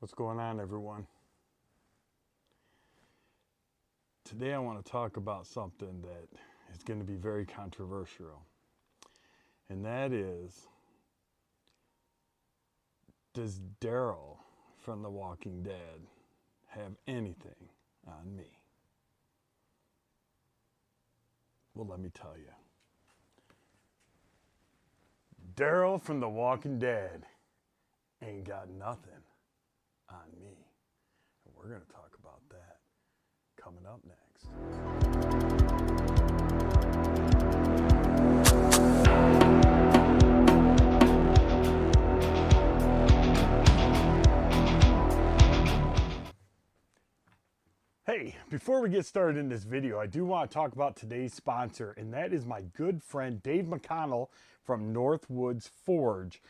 What's going on, everyone? Today I want to talk about something that is going to be very controversial. And that is, does Daryl from The Walking Dead have anything on me? Well, let me tell you. Daryl from The Walking Dead ain't got nothing on me. And we're going to talk about that coming up next. Hey, before we get started in this video, I do want to talk about today's sponsor, and that is my good friend Dave McConnell from Northwoods Forge.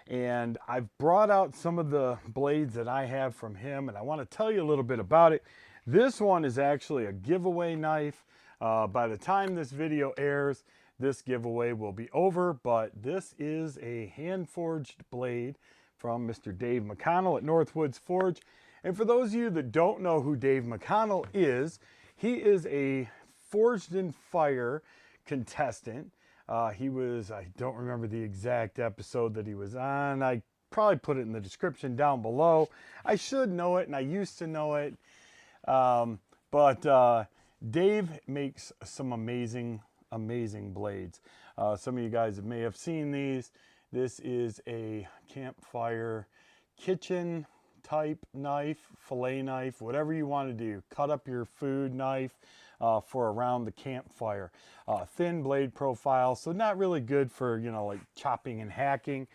And I've brought out some of the blades that I have from him, and I want to tell you a little bit about it. This one is actually a giveaway knife. By the time this video airs, this giveaway will be over, but this is a hand-forged blade from Mr. Dave McConnell at Northwoods Forge. And for those of you that don't know who Dave McConnell is, he is a Forged in Fire contestant. He was, I don't remember the exact episode that he was on. I probably put it in the description down below. I should know it, and I used to know it. But Dave makes some amazing blades. Some of you guys may have seen these. This is a campfire kitchen type knife, fillet knife, whatever you want to do. Cut up your food knife for around the campfire. Thin blade profile, so not really good for, you know, like chopping and hacking.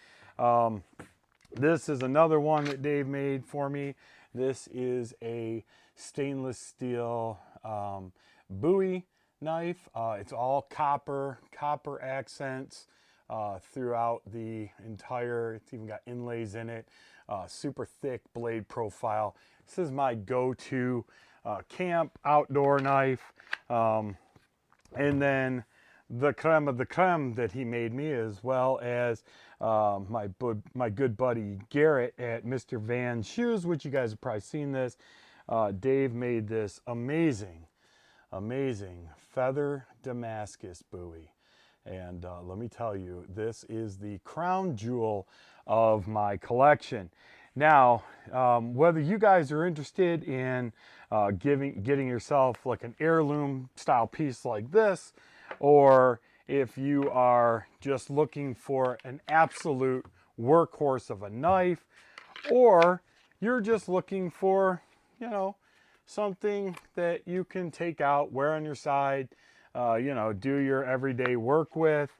This is another one that Dave made for me. This is a stainless steel Bowie knife. It's all copper accents throughout the entire, it's even got inlays in it. Super thick blade profile. This is my go-to camp outdoor knife. And then the creme of the creme that he made me, as well as my good buddy Garrett at Mr. Van's Shoes, which you guys have probably seen this. Dave made this amazing feather Damascus Bowie. And let me tell you, this is the crown jewel of my collection. Now, whether you guys are interested in getting yourself like an heirloom style piece like this, or if you are just looking for an absolute workhorse of a knife, or you're just looking for, you know, something that you can take out, wear on your side, you know, do your everyday work with,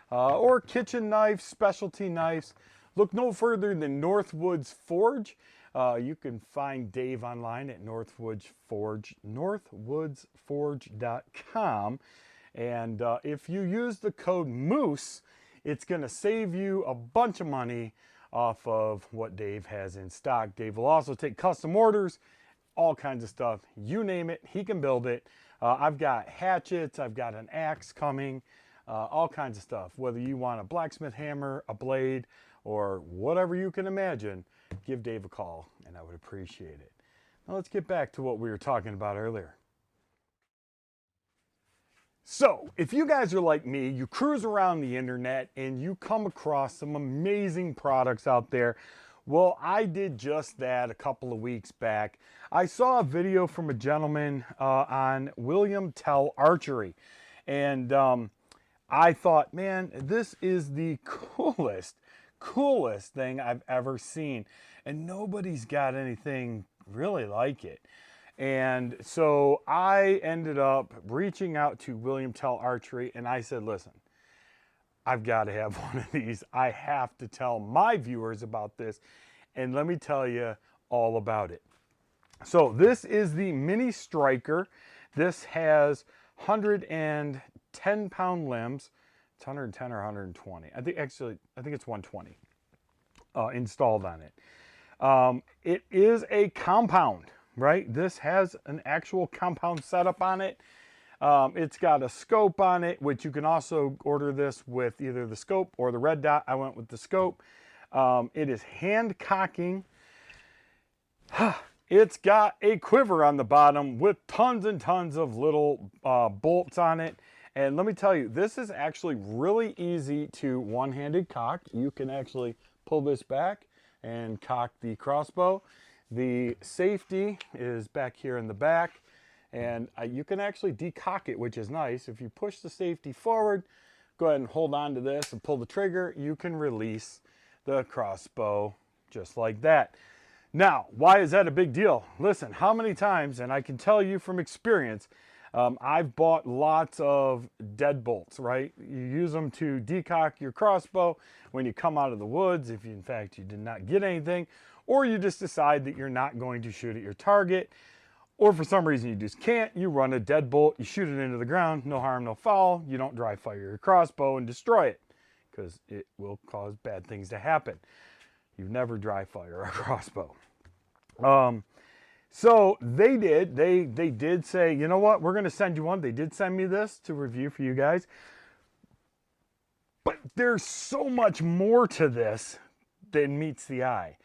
or kitchen knives, specialty knives, look no further than Northwoods Forge. You can find Dave online at northwoodsforge.com. And if you use the code MOOSE, it's going to save you a bunch of money off of what Dave has in stock. Dave will also take custom orders, all kinds of stuff. You name it, he can build it. I've got hatchets, I've got an axe coming, all kinds of stuff. Whether you want a blacksmith hammer, a blade, or whatever you can imagine, give Dave a call, and I would appreciate it. Now let's get back to what we were talking about earlier. So, if you guys are like me, you cruise around the internet and you come across some amazing products out there. Well, I did just that a couple of weeks back. I saw a video from a gentleman on William Tell Archery, and I thought, man, this is the coolest thing I've ever seen, and nobody's got anything really like it. And so I ended up reaching out to William Tell Archery, and I said, listen, I've got to have one of these. I have to tell my viewers about this, and let me tell you all about it. So this is the Mini Striker. This has 110-pound limbs. It's 110 or 120. I think it's 120 installed on it. It is a compound, right? This has an actual compound setup on it. It's got a scope on it, which you can also order this with either the scope or the red dot. I went with the scope. It is hand cocking. It's got a quiver on the bottom with tons and tons of little bolts on it. And let me tell you, this is actually really easy to one-handed cock. You can actually pull this back and cock the crossbow. The safety is back here in the back, and you can actually decock it, which is nice. If you push the safety forward, go ahead and hold on to this and pull the trigger, you can release the crossbow just like that. Now, why is that a big deal? Listen, how many times, and I can tell you from experience, I've bought lots of deadbolts, right? You use them to decock your crossbow when you come out of the woods, if in fact you did not get anything, or you just decide that you're not going to shoot at your target, or for some reason you just can't, you run a deadbolt, you shoot it into the ground, no harm, no foul, you don't dry fire your crossbow and destroy it, because it will cause bad things to happen. You never dry fire a crossbow. So they did say, you know what, we're going to send you one. They did send me this to review for you guys. But there's so much more to this than meets the eye.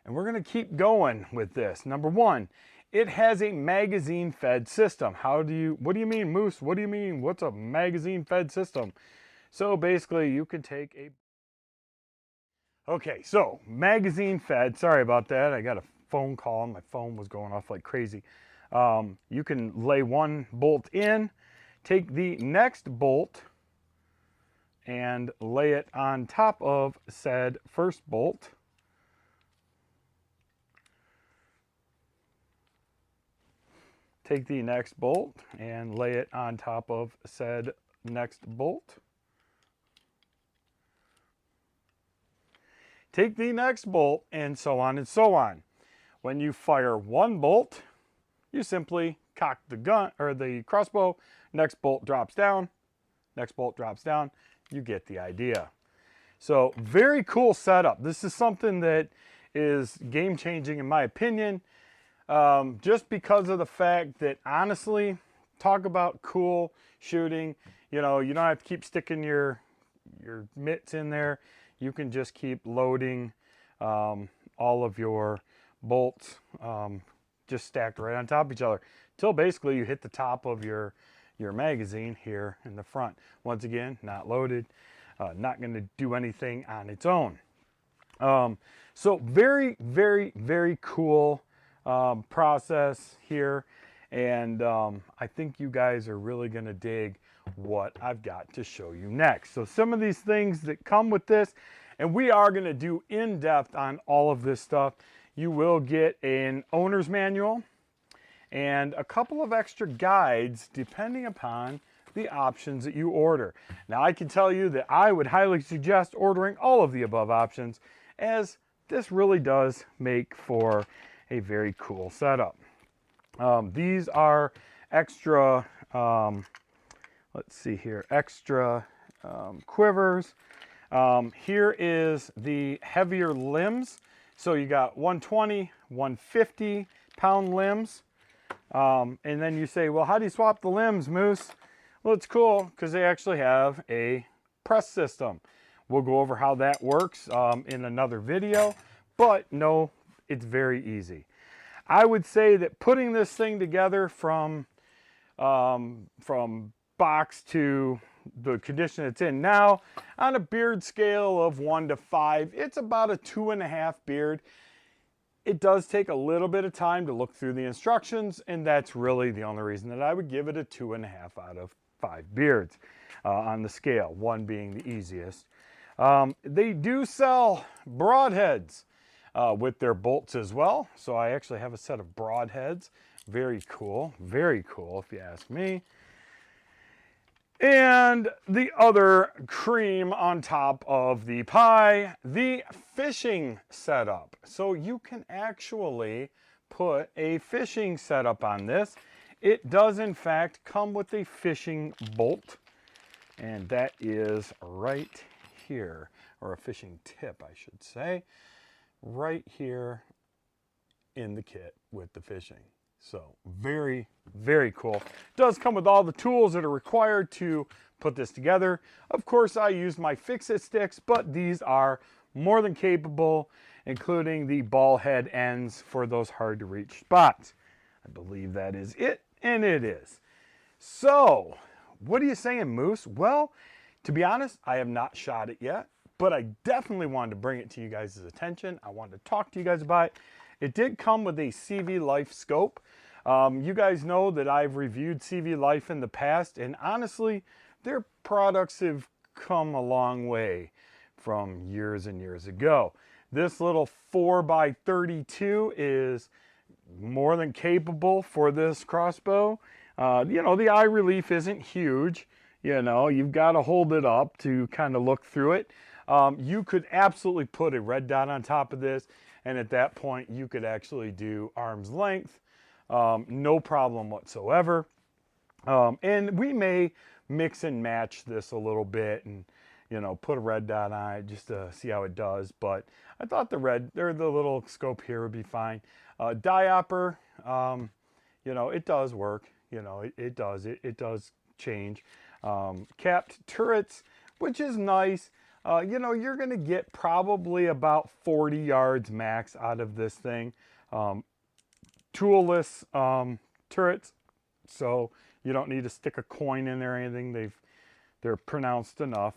And we're going to keep going with this. Number one, it has a magazine fed system. What do you mean, Moose? What do you mean? What's a magazine fed system? So basically you can take a... Okay, so magazine fed, sorry about that. I got a phone call, my phone was going off like crazy. You can lay one bolt in, take the next bolt and lay it on top of said first bolt. Take the next bolt and lay it on top of said next bolt. Take the next bolt, and so on and so on. When you fire one bolt, you simply cock the gun or the crossbow, next bolt drops down, next bolt drops down, you get the idea. So very cool setup. This is something that is game changing in my opinion, just because of the fact that honestly, talk about cool shooting, you know, you don't have to keep sticking your mitts in there. You can just keep loading all of your bolts just stacked right on top of each other till basically you hit the top of your magazine here in the front. Once again, not loaded, not going to do anything on its own. So very, very, very cool process here, and I think you guys are really going to dig what I've got to show you next. So some of these things that come with this, and we are going to do in depth on all of this stuff. You will get an owner's manual and a couple of extra guides depending upon the options that you order. Now I can tell you that I would highly suggest ordering all of the above options, as this really does make for a very cool setup. These are extra let's see here, extra quivers. Here is the heavier limbs. So you got 120, 150 pound limbs. And then you say, well, how do you swap the limbs, Moose? Well, it's cool because they actually have a press system. We'll go over how that works in another video, but no, it's very easy. I would say that putting this thing together from box to the condition it's in now, on a beard scale of 1 to 5, it's about a 2.5 beard. It does take a little bit of time to look through the instructions, and that's really the only reason that I would give it a 2.5 out of 5 beards on the scale, 1 being the easiest. They do sell broadheads with their bolts as well, so I actually have a set of broadheads. Very cool if you ask me. And the other cream on top of the pie, the fishing setup. So you can actually put a fishing setup on this. It does in fact come with a fishing bolt, and that is right here, or a fishing tip I should say, right here in the kit with the fishing. So very, very cool. It does come with all the tools that are required to put this together. Of course, I used my fix-it sticks, but these are more than capable. including the ball head ends for those hard to reach spots. I believe that is it, and it is. So, what are you saying, Moose? Well, to be honest, I have not shot it yet, but I definitely wanted to bring it to you guys' attention. I wanted to talk to you guys about it. It did come with a CV Life scope. You guys know that I've reviewed CV Life in the past, and honestly, their products have come a long way from years and years ago. This little 4x32 is more than capable for this crossbow. You know, the eye relief isn't huge. You know, you've got to hold it up to kind of look through it. You could absolutely put a red dot on top of this, and at that point you could actually do arm's length, no problem whatsoever. And we may mix and match this a little bit and, you know, put a red dot on it just to see how it does. But I thought the little scope here would be fine. Diopter, you know, it does work. You know, it does change. Capped turrets, which is nice. You know, you're going to get probably about 40 yards max out of this thing. Toolless turrets, so you don't need to stick a coin in there or anything. They're pronounced enough.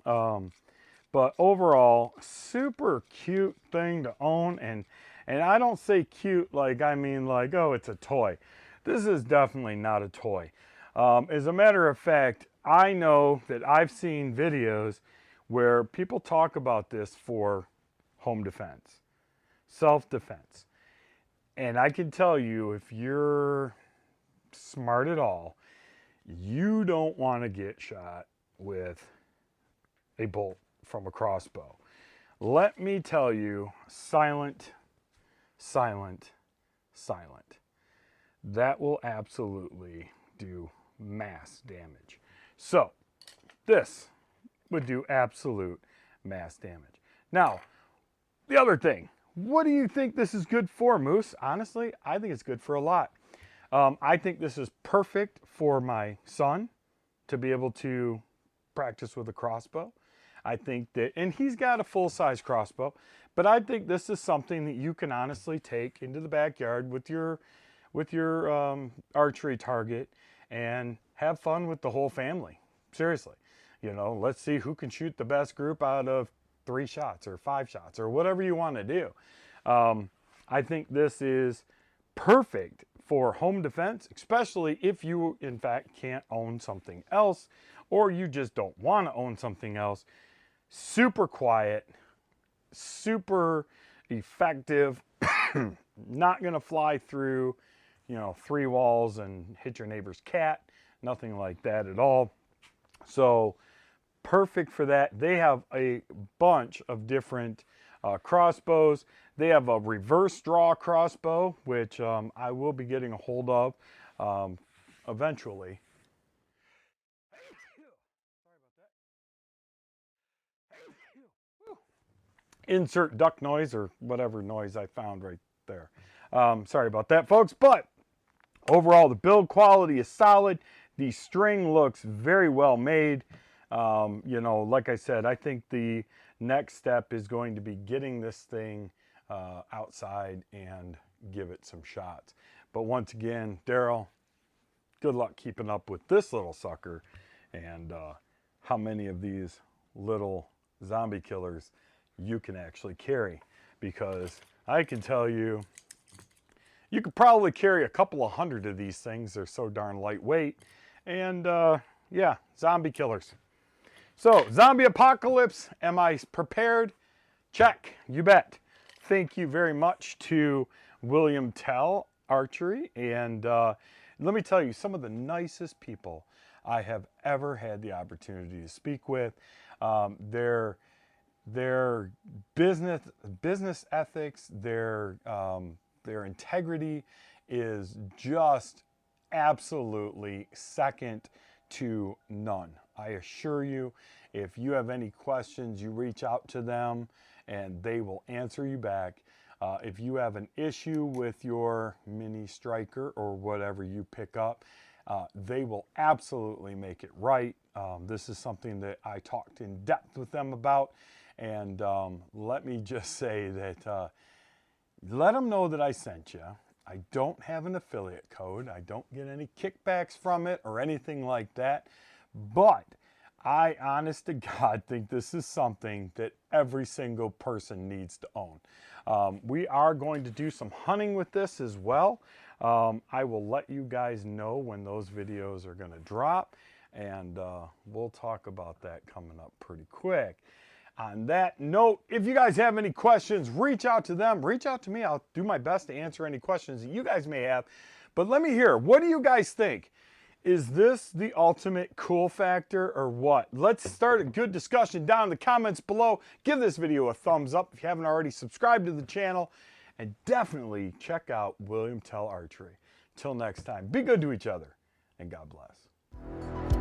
But overall, super cute thing to own, and I don't say cute like I mean like, oh, it's a toy. This is definitely not a toy. As a matter of fact, I know that I've seen videos where people talk about this for home defense, self-defense. And I can tell you, if you're smart at all, you don't want to get shot with a bolt from a crossbow. Let me tell you, silent, silent, silent. That will absolutely do mass damage. So this would do absolute mass damage. Now, the other thing, what do you think this is good for, Moose? Honestly, I think it's good for a lot. I think this is perfect for my son to be able to practice with a crossbow. I think that, and he's got a full-size crossbow, but I think this is something that you can honestly take into the backyard with your archery target and have fun with the whole family. Seriously, you know, let's see who can shoot the best group out of 3 shots or 5 shots or whatever you want to do. I think this is perfect for home defense, especially if you in fact can't own something else, or you just don't want to own something else. Super quiet, super effective, not gonna fly through, you know, 3 walls and hit your neighbor's cat, nothing like that at all. So perfect for that. They have a bunch of different crossbows. They have a reverse draw crossbow, which I will be getting a hold of eventually. Insert duck noise or whatever noise I found right there. Sorry about that, folks. But overall, the build quality is solid. The string looks very well made. You know, like I said, I think the next step is going to be getting this thing outside and give it some shots. But once again, Daryl, good luck keeping up with this little sucker and how many of these little zombie killers you can actually carry, because I can tell you, you could probably carry a couple of hundred of these things. They're so darn lightweight. And yeah, zombie killers. So, zombie apocalypse, am I prepared? Check, you bet. Thank you very much to William Tell Archery. And let me tell you, some of the nicest people I have ever had the opportunity to speak with. Their business ethics, their integrity is just absolutely second to none. I assure you, if you have any questions, you reach out to them and they will answer you back. If you have an issue with your mini striker or whatever you pick up, they will absolutely make it right. This is something that I talked in depth with them about, And let me just say that let them know that I sent you. I don't have an affiliate code. I don't get any kickbacks from it or anything like that. But I, honest to God, think this is something that every single person needs to own. We are going to do some hunting with this as well. I will let you guys know when those videos are going to drop, and we'll talk about that coming up pretty quick. On that note, if you guys have any questions, reach out to them. Reach out to me. I'll do my best to answer any questions that you guys may have. But let me hear, what do you guys think? Is this the ultimate cool factor or what? Let's start a good discussion down in the comments below. Give this video a thumbs up if you haven't already subscribed to the channel. And definitely check out William Tell Archery. Till next time, be good to each other, and God bless.